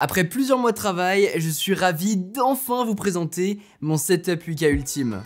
Après plusieurs mois de travail, je suis ravi d'enfin vous présenter mon setup 8K ultime.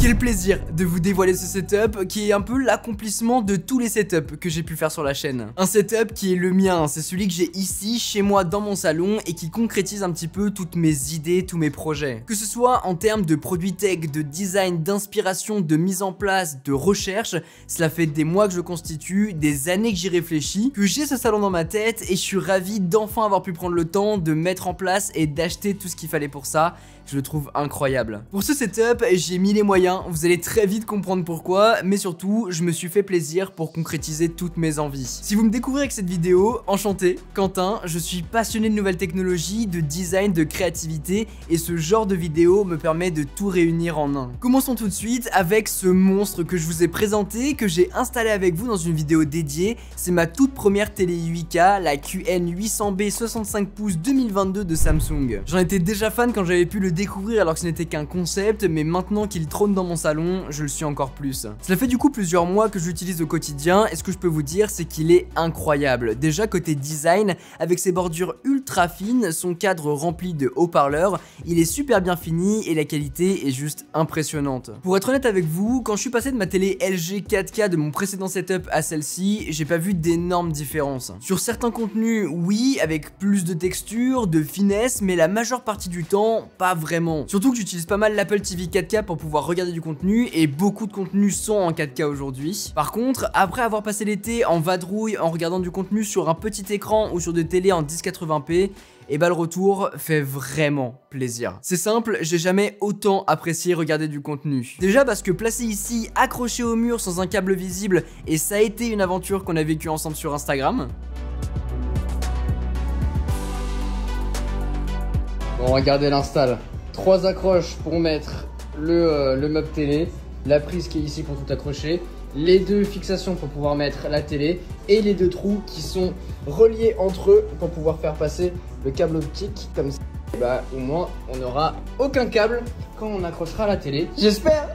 Quel plaisir de vous dévoiler ce setup qui est un peu l'accomplissement de tous les setups que j'ai pu faire sur la chaîne. Un setup qui est le mien, c'est celui que j'ai ici, chez moi, dans mon salon et qui concrétise un petit peu toutes mes idées, tous mes projets. Que ce soit en termes de produits tech, de design, d'inspiration, de mise en place, de recherche, cela fait des mois que je constitue, des années que j'y réfléchis, que j'ai ce salon dans ma tête et je suis ravi d'enfin avoir pu prendre le temps de mettre en place et d'acheter tout ce qu'il fallait pour ça. Je le trouve incroyable. Pour ce setup, j'ai mis les moyens, vous allez très vite comprendre pourquoi, mais surtout, je me suis fait plaisir pour concrétiser toutes mes envies. Si vous me découvrez avec cette vidéo, enchanté, Quentin, je suis passionné de nouvelles technologies, de design, de créativité, et ce genre de vidéo me permet de tout réunir en un. Commençons tout de suite avec ce monstre que je vous ai présenté, que j'ai installé avec vous dans une vidéo dédiée. C'est ma toute première télé 8K, la QN800B 65 pouces 2022 de Samsung. J'en étais déjà fan quand j'avais pu le découvrir alors que ce n'était qu'un concept, mais maintenant qu'il trône dans mon salon, je le suis encore plus. Cela fait du coup plusieurs mois que je l'utilise au quotidien et ce que je peux vous dire c'est qu'il est incroyable. Déjà côté design, avec ses bordures ultra fines, son cadre rempli de haut-parleurs, il est super bien fini et la qualité est juste impressionnante. Pour être honnête avec vous, quand je suis passé de ma télé LG 4K de mon précédent setup à celle-ci, j'ai pas vu d'énormes différences. Sur certains contenus, oui, avec plus de texture, de finesse, mais la majeure partie du temps, pas vraiment. Surtout que j'utilise pas mal l'Apple TV 4K pour pouvoir regarder du contenu et beaucoup de contenus sont en 4K aujourd'hui. Par contre, après avoir passé l'été en vadrouille en regardant du contenu sur un petit écran ou sur des télés en 1080p, et bah le retour fait vraiment plaisir. C'est simple, j'ai jamais autant apprécié regarder du contenu. Déjà parce que placé ici, accroché au mur sans un câble visible, et ça a été une aventure qu'on a vécue ensemble sur Instagram. Bon, regardez l'install. 3 accroches pour mettre le meuble télé, la prise qui est ici pour tout accrocher, les 2 fixations pour pouvoir mettre la télé et les 2 trous qui sont reliés entre eux pour pouvoir faire passer le câble optique comme ça. Et bah au moins on n'aura aucun câble quand on accrochera la télé. J'espère.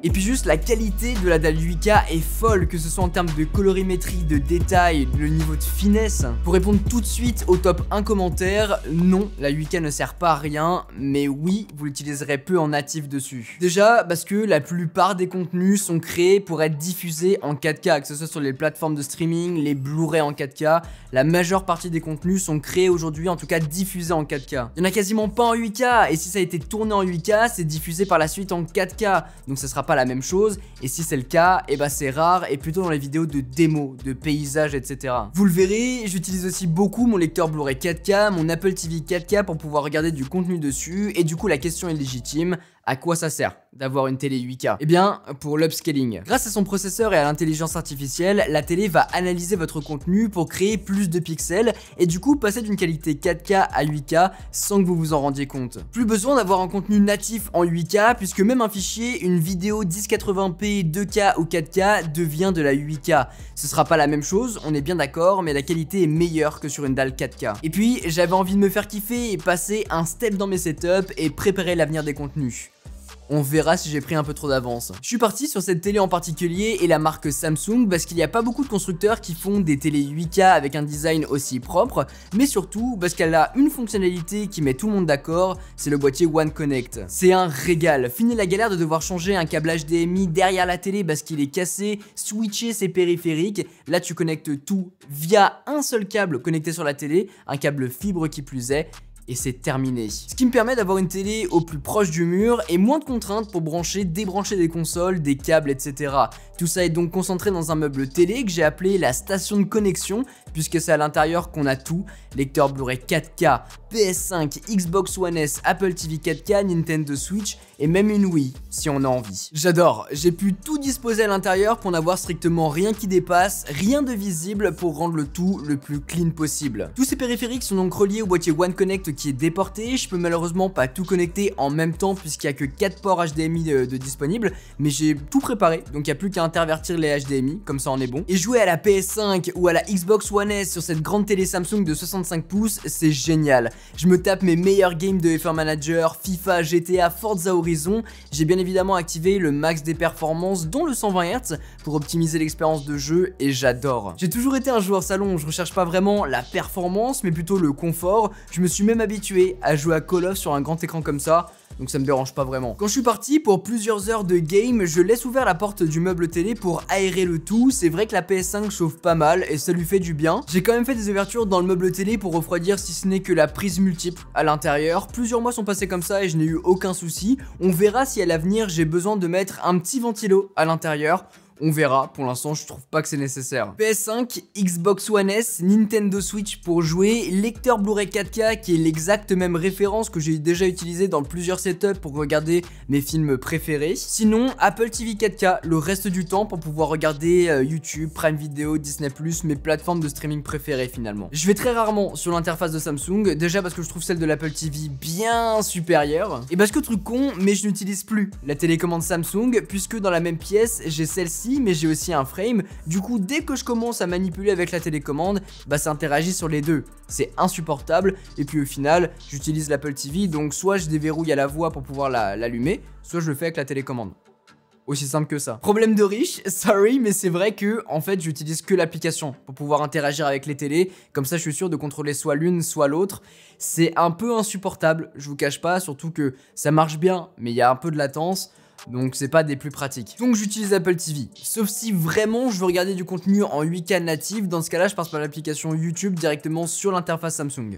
Et puis juste la qualité de la dalle 8K est folle, que ce soit en termes de colorimétrie, de détails, le niveau de finesse. Pour répondre tout de suite au top 1 commentaire, non, la 8K ne sert pas à rien, mais oui, vous l'utiliserez peu en natif dessus. Déjà parce que la plupart des contenus sont créés pour être diffusés en 4K, que ce soit sur les plateformes de streaming, les Blu-ray en 4K, la majeure partie des contenus sont créés aujourd'hui, en tout cas diffusés en 4K. Il n'y en a quasiment pas en 8K, et si ça a été tourné en 8K, c'est diffusé par la suite en 4K, donc ça sera pas la même chose, et si c'est le cas, et bah c'est rare et plutôt dans les vidéos de démo, de paysages, etc. Vous le verrez, j'utilise aussi beaucoup mon lecteur Blu-ray 4K, mon Apple TV 4K pour pouvoir regarder du contenu dessus, et du coup la question est légitime. À quoi ça sert d'avoir une télé 8K? Eh bien, pour l'upscaling. Grâce à son processeur et à l'intelligence artificielle, la télé va analyser votre contenu pour créer plus de pixels et du coup passer d'une qualité 4K à 8K sans que vous vous en rendiez compte. Plus besoin d'avoir un contenu natif en 8K puisque même un fichier, une vidéo 1080p, 2K ou 4K devient de la 8K. Ce sera pas la même chose, on est bien d'accord, mais la qualité est meilleure que sur une dalle 4K. Et puis, j'avais envie de me faire kiffer et passer un step dans mes setups et préparer l'avenir des contenus. On verra si j'ai pris un peu trop d'avance. Je suis parti sur cette télé en particulier et la marque Samsung parce qu'il n'y a pas beaucoup de constructeurs qui font des télés 8K avec un design aussi propre, mais surtout parce qu'elle a une fonctionnalité qui met tout le monde d'accord, c'est le boîtier One Connect. C'est un régal. Fini la galère de devoir changer un câble HDMI derrière la télé parce qu'il est cassé, switcher ses périphériques. Là tu connectes tout via un seul câble connecté sur la télé, un câble fibre qui plus est. Et c'est terminé. Ce qui me permet d'avoir une télé au plus proche du mur et moins de contraintes pour brancher, débrancher des consoles, des câbles, etc. Tout ça est donc concentré dans un meuble télé que j'ai appelé la station de connexion, puisque c'est à l'intérieur qu'on a tout, lecteur Blu-ray 4K, PS5, Xbox One S, Apple TV 4K, Nintendo Switch et même une Wii, si on a envie. J'adore, j'ai pu tout disposer à l'intérieur pour n'avoir strictement rien qui dépasse, rien de visible pour rendre le tout le plus clean possible. Tous ces périphériques sont donc reliés au boîtier One Connect qui est déporté, je peux malheureusement pas tout connecter en même temps puisqu'il y a que 4 ports HDMI de disponibles, mais j'ai tout préparé, donc il n'y a plus qu'à intervertir les HDMI, comme ça on est bon. Et jouer à la PS5 ou à la Xbox One S sur cette grande télé Samsung de 65 pouces, c'est génial. Je me tape mes meilleurs games de F1 Manager, FIFA, GTA, Forza Horizon. J'ai bien évidemment activé le max des performances, dont le 120 Hz, pour optimiser l'expérience de jeu et j'adore. J'ai toujours été un joueur salon, je recherche pas vraiment la performance, mais plutôt le confort. Je me suis même habitué à jouer à Call of sur un grand écran comme ça. Donc ça me dérange pas vraiment. Quand je suis parti pour plusieurs heures de game, je laisse ouvert la porte du meuble télé pour aérer le tout. C'est vrai que la PS5 chauffe pas mal et ça lui fait du bien. J'ai quand même fait des ouvertures dans le meuble télé pour refroidir si ce n'est que la prise multiple à l'intérieur. Plusieurs mois sont passés comme ça et je n'ai eu aucun souci. On verra si à l'avenir j'ai besoin de mettre un petit ventilo à l'intérieur. On verra, pour l'instant je trouve pas que c'est nécessaire. PS5, Xbox One S, Nintendo Switch pour jouer, lecteur Blu-ray 4K qui est l'exacte même référence que j'ai déjà utilisé dans plusieurs setups pour regarder mes films préférés. Sinon, Apple TV 4K le reste du temps pour pouvoir regarder YouTube, Prime Video, Disney+, mes plateformes de streaming préférées finalement. Je vais très rarement sur l'interface de Samsung, déjà parce que je trouve celle de l'Apple TV bien supérieure, et parce que truc con, mais je n'utilise plus la télécommande Samsung puisque dans la même pièce j'ai celle-ci mais j'ai aussi un frame. Du coup, dès que je commence à manipuler avec la télécommande, bah ça interagit sur les deux. C'est insupportable. Et puis au final, j'utilise l'Apple TV, donc soit je déverrouille à la voix pour pouvoir l'allumer, soit je le fais avec la télécommande. Aussi simple que ça. Problème de riche, sorry, mais c'est vrai que en fait j'utilise que l'application pour pouvoir interagir avec les télés. Comme ça je suis sûr de contrôler soit l'une soit l'autre. C'est un peu insupportable, je vous cache pas, surtout que ça marche bien, mais il y a un peu de latence. Donc c'est pas des plus pratiques. Donc j'utilise Apple TV. Sauf si vraiment je veux regarder du contenu en 8K natif. Dans ce cas là je passe par l'application YouTube directement sur l'interface Samsung.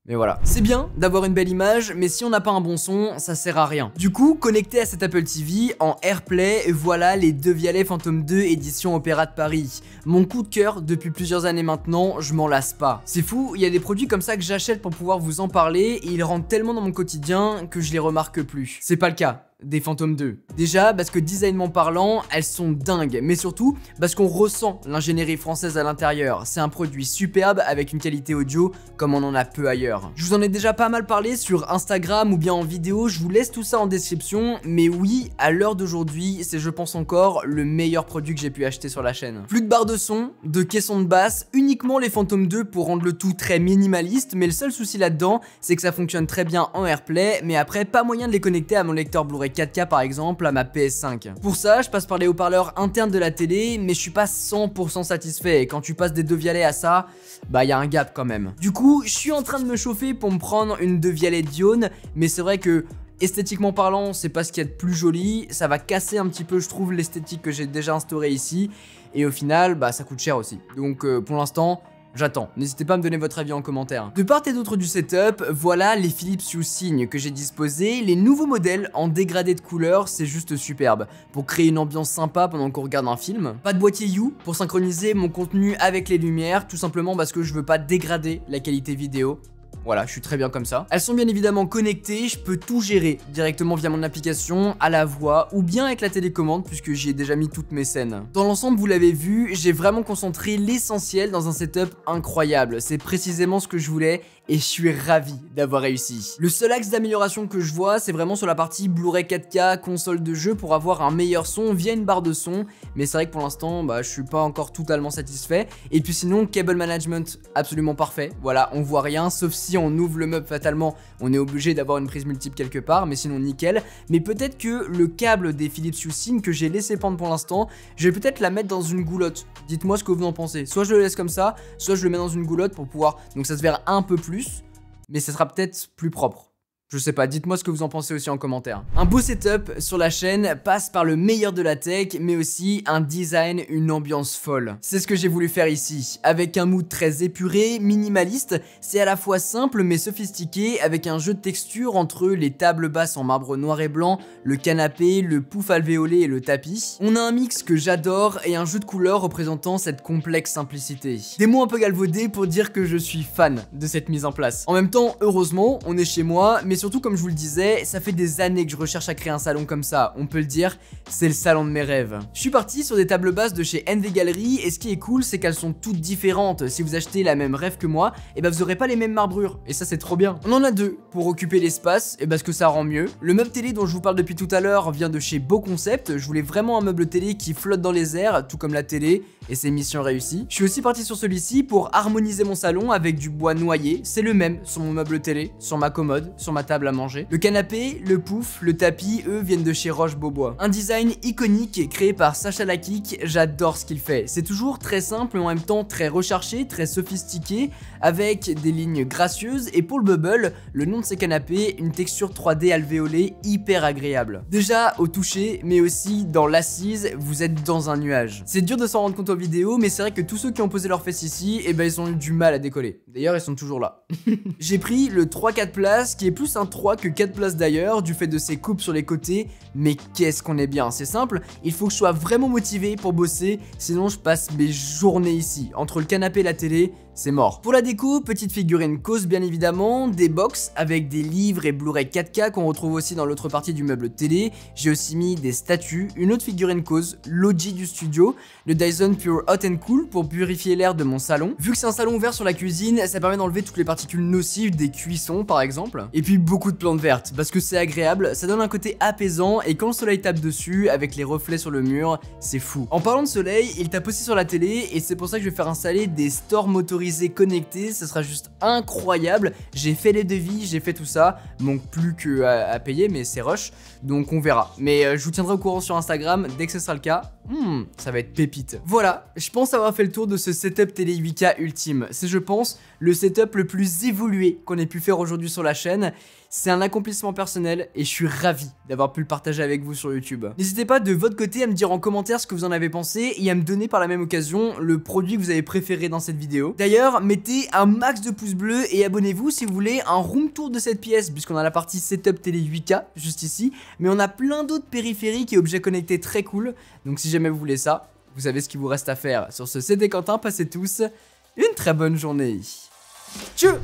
Mais voilà, c'est bien d'avoir une belle image, mais si on n'a pas un bon son, ça sert à rien. Du coup, connecté à cette Apple TV, en AirPlay, voilà les deux Vialet Phantom 2 édition Opéra de Paris. Mon coup de cœur depuis plusieurs années maintenant, je m'en lasse pas. C'est fou, il y a des produits comme ça que j'achète pour pouvoir vous en parler, et ils rentrent tellement dans mon quotidien que je les remarque plus. C'est pas le cas des Phantom 2. Déjà parce que designement parlant, elles sont dingues, mais surtout parce qu'on ressent l'ingénierie française à l'intérieur. C'est un produit superbe avec une qualité audio comme on en a peu ailleurs. Je vous en ai déjà pas mal parlé sur Instagram ou bien en vidéo, je vous laisse tout ça en description, mais oui, à l'heure d'aujourd'hui, c'est je pense encore le meilleur produit que j'ai pu acheter sur la chaîne. Plus de barre de son, de caisson de basse, uniquement les Phantom 2 pour rendre le tout très minimaliste, mais le seul souci là-dedans, c'est que ça fonctionne très bien en AirPlay, mais après pas moyen de les connecter à mon lecteur Blu-ray 4K par exemple, à ma PS5. Pour ça, je passe par les haut-parleurs internes de la télé, mais je suis pas 100% satisfait, et quand tu passes des deux Vialet à ça, bah y a un gap quand même. Du coup, je suis en train de me chauffer pour me prendre une deux Vialet Dione, mais c'est vrai que esthétiquement parlant, c'est pas ce qu'il y a de plus joli, ça va casser un petit peu, je trouve, l'esthétique que j'ai déjà instaurée ici, et au final, bah ça coûte cher aussi. Donc pour l'instant, j'attends, n'hésitez pas à me donner votre avis en commentaire. De part et d'autre du setup, voilà les Philips Hue Sign que j'ai disposés. Les nouveaux modèles en dégradé de couleurs, c'est juste superbe. Pour créer une ambiance sympa pendant qu'on regarde un film. Pas de boîtier Hue pour synchroniser mon contenu avec les lumières, tout simplement parce que je veux pas dégrader la qualité vidéo. Voilà, je suis très bien comme ça. Elles sont bien évidemment connectées, je peux tout gérer directement via mon application, à la voix ou bien avec la télécommande puisque j'y ai déjà mis toutes mes scènes. Dans l'ensemble, vous l'avez vu, j'ai vraiment concentré l'essentiel dans un setup incroyable. C'est précisément ce que je voulais et je suis ravi d'avoir réussi. Le seul axe d'amélioration que je vois, c'est vraiment sur la partie Blu-ray 4K, console de jeu pour avoir un meilleur son via une barre de son. Mais c'est vrai que pour l'instant, bah, je suis pas encore totalement satisfait. Et puis sinon, cable management absolument parfait. Voilà, on voit rien, sauf si on ouvre le meuble fatalement, on est obligé d'avoir une prise multiple quelque part, mais sinon nickel. Mais peut-être que le câble des Philips Hue Sign que j'ai laissé pendre pour l'instant, je vais peut-être la mettre dans une goulotte. Dites-moi ce que vous en pensez. Soit je le laisse comme ça, soit je le mets dans une goulotte pour pouvoir, donc ça se verra un peu plus, mais ça sera peut-être plus propre. Je sais pas, dites-moi ce que vous en pensez aussi en commentaire. Un beau setup sur la chaîne passe par le meilleur de la tech, mais aussi un design, une ambiance folle. C'est ce que j'ai voulu faire ici, avec un mood très épuré, minimaliste, c'est à la fois simple mais sophistiqué, avec un jeu de texture entre les tables basses en marbre noir et blanc, le canapé, le pouf alvéolé et le tapis. On a un mix que j'adore et un jeu de couleurs représentant cette complexe simplicité. Des mots un peu galvaudés pour dire que je suis fan de cette mise en place. En même temps, heureusement, on est chez moi, mais surtout comme je vous le disais, ça fait des années que je recherche à créer un salon comme ça, on peut le dire, c'est le salon de mes rêves. Je suis parti sur des tables basses de chez NV Gallery et ce qui est cool c'est qu'elles sont toutes différentes. Si vous achetez la même rêve que moi, et bah vous aurez pas les mêmes marbrures et ça c'est trop bien. On en a deux pour occuper l'espace et bah ce que ça rend mieux. Le meuble télé dont je vous parle depuis tout à l'heure vient de chez Beau Concept, je voulais vraiment un meuble télé qui flotte dans les airs, tout comme la télé, et c'est mission réussie. Je suis aussi parti sur celui-ci pour harmoniser mon salon avec du bois noyer, c'est le même sur mon meuble télé, sur ma commode, sur ma table à manger. Le canapé, le pouf, le tapis, eux viennent de chez Roche Beaubois. Un design iconique créé par Sacha Lakik, j'adore ce qu'il fait. C'est toujours très simple mais en même temps très recherché, très sophistiqué, avec des lignes gracieuses et pour le bubble, le nom de ces canapés, une texture 3D alvéolée hyper agréable. Déjà au toucher mais aussi dans l'assise, vous êtes dans un nuage. C'est dur de s'en rendre compte en vidéo mais c'est vrai que tous ceux qui ont posé leurs fesses ici, et ben ils ont eu du mal à décoller. D'ailleurs ils sont toujours là. J'ai pris le 3-4 places qui est plus un 3 que 4 places d'ailleurs du fait de ses coupes sur les côtés, mais qu'est-ce qu'on est bien, c'est simple, il faut que je sois vraiment motivé pour bosser, sinon je passe mes journées ici, entre le canapé et la télé, c'est mort. Pour la déco, petite figurine cause bien évidemment, des box avec des livres et Blu-ray 4K qu'on retrouve aussi dans l'autre partie du meuble télé, j'ai aussi mis des statues, une autre figurine cause, l'OG du studio, le Dyson Pure Hot and Cool pour purifier l'air de mon salon. Vu que c'est un salon ouvert sur la cuisine, ça permet d'enlever toutes les particules nocives des cuissons par exemple, et puis beaucoup de plantes vertes, parce que c'est agréable, ça donne un côté apaisant et quand le soleil tape dessus, avec les reflets sur le mur, c'est fou. En parlant de soleil, il tape aussi sur la télé et c'est pour ça que je vais faire installer des stores motorisés connectés, ça sera juste incroyable. J'ai fait les devis, j'ai fait tout ça, manque plus que à payer mais c'est rush, donc on verra. Mais je vous tiendrai au courant sur Instagram dès que ce sera le cas. Ça va être pépite. Voilà, je pense avoir fait le tour de ce setup télé 8K ultime. C'est je pense le setup le plus évolué qu'on ait pu faire aujourd'hui sur la chaîne. C'est un accomplissement personnel et je suis ravi d'avoir pu le partager avec vous sur YouTube. N'hésitez pas de votre côté à me dire en commentaire ce que vous en avez pensé et à me donner par la même occasion le produit que vous avez préféré dans cette vidéo. D'ailleurs, mettez un max de pouces bleus et abonnez-vous si vous voulez un room tour de cette pièce puisqu'on a la partie setup télé 8K juste ici, mais on a plein d'autres périphériques et objets connectés très cool. Donc si jamais vous voulez ça, vous savez ce qu'il vous reste à faire. Sur ce, c'était Quentin, passez tous une très bonne journée. Tchau!